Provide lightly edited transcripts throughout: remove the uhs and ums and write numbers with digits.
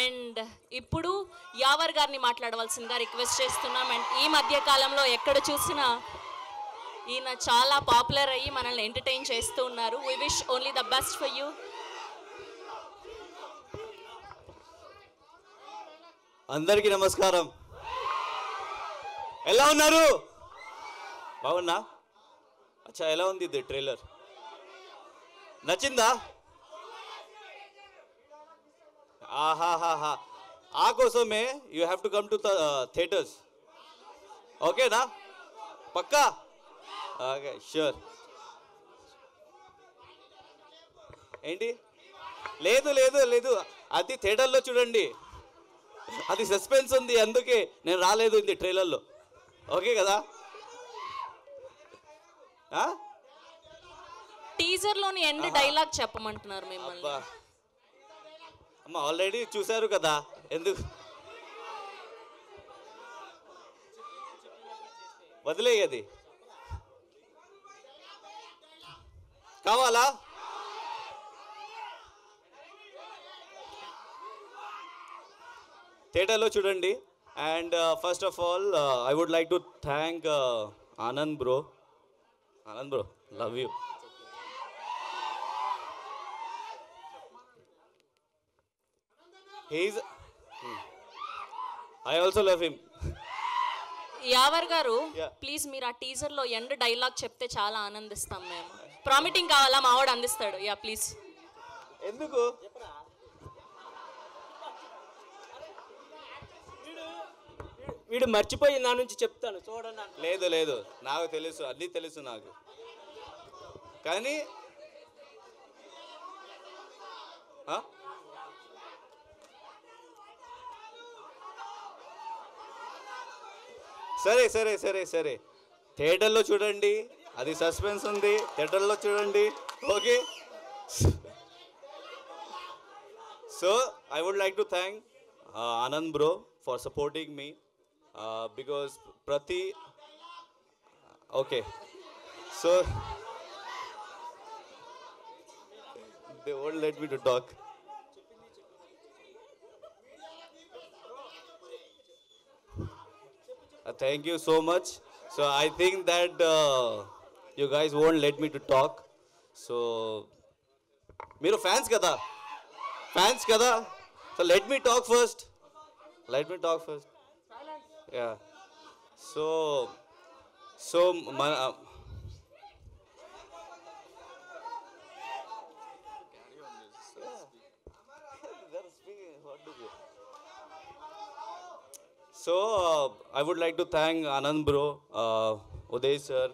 And ఇప్పుడు యావర్ గారిని మాట్లాడవలసిందిగా రిక్వెస్ట్ చేస్తున్నాం. అండ్ ఈ మధ్య కాలంలో ఎక్కడ చూసినా ఈయన చాలా పాపులర్ అయ్యి మనల్ని ఎంటర్టైన్ చేస్తూ ఉన్నారు. We wish only the best for you. అందరికీ నమస్కారం. ఎలా ఉన్నారు? బాగున్నా? అచ్చా, ఎలా ఉంది ఇది ట్రైలర్? నచ్చిందా? ఆహాహాహా, ఆ కోసమే you have to come to theatres. ఓకేనా? పక్కా? Okay, sure. ఏంటి? లేదు లేదు లేదు, అది థియేటర్లో చూడండి. అది సస్పెన్స్ ఉంది, అందుకే నేను రాలేదు ఇది ట్రైలర్లో. ఓకే కదా? టీజర్లోని ఎండ్ డైలాగ్ చెప్పమంటున్నారు మిమ్మల్ని. అమ్మ ఆల్రెడీ చూశారు కదా, ఎందుకు వదిలేయది? కావాలా? థియేటర్లో చూడండి. And first of all I would like to thank Anand bro. Anand bro, love you. I also love him. Yawar garu, please మీరు ఆ టీజర్లో ఎండ్ డైలాగ్ చెప్తే చాలా ఆనందిస్తాం మేము. ప్రామిటింగ్ కావాలా? మావాడు అందిస్తాడు. Yeah please. ఎందుకు? వీడు మర్చిపోయి నా నుంచి చెప్తాను చూడండి. లేదు లేదు, నాకు తెలుసు, అన్నీ తెలుసు నాకు. కానీ సరే సరే సరే సరే, థియేటర్లో చూడండి, అది సస్పెన్స్ ఉంది, థియేటర్లో చూడండి. Okay. So I would like to thank Anand bro for supporting me. Because Prati, okay, so they won't let me to talk. Thank you so much. So I think that you guys won't let me to talk. So మీరు fans కదా, fans కదా, so let me talk first. Let me talk first. Yeah. So my, I would like to thank Anand bro, Uday sir,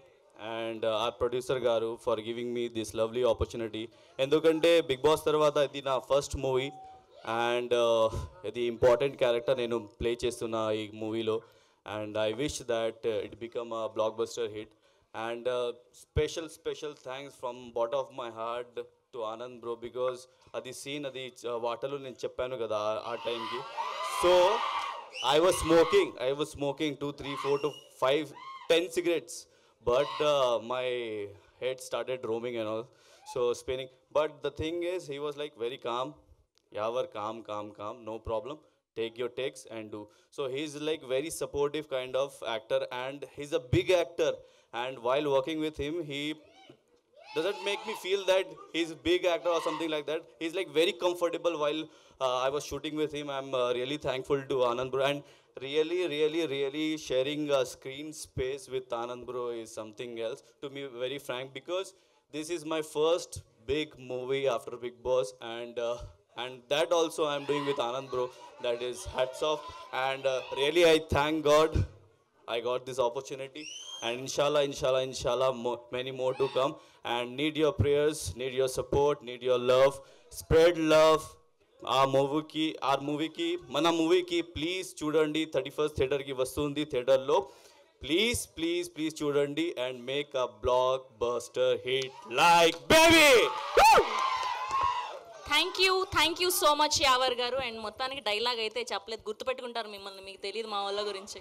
and our producer garu for giving me this lovely opportunity. Endukante Big Boss tarvata idi na first movie. And ఇది important character నేను play చేస్తున్నా ఈ మూవీలో. And I wish that it become a block buster hit. And special thanks from bottom of my heart to Anand bro, because అది scene, అది వాటర్లో నేను చెప్పాను కదా ఆ టైంకి. So I was smoking 2, 3, 4 to 5, 10 cigarettes, but my head started roaming and all, so spinning. But the thing is, he was like very calm. Yavar, calm, no problem, take your takes and do. So he's like very supportive kind of actor, and he's a big actor, and while working with him, he doesn't make me feel that he's a big actor or something like that. He's like very comfortable while I was shooting with him. I'm really thankful to Anand bro, and really sharing screen space with Anand bro is something else, to be very frank, because this is my first big movie after Big Boss, and that also I'm doing with Anand bro. That is hats off, and really I thank God I got this opportunity, and inshallah many more to come, and need your prayers, need your support, need your love. Spread love. Our movie ki mana movie ki please చూడండి. 31st theatre కి వస్తుంది, థియేటర్లో please చూడండి, and make a blockbuster hit like baby. Thank you so much Yawar garu. And మొత్తానికి dialogue అయితే చెప్పలేదు, గుర్తుపెట్టుకుంటారు మిమ్మల్ని, మీకు తెలియదు మా వాళ్ళ గురించి.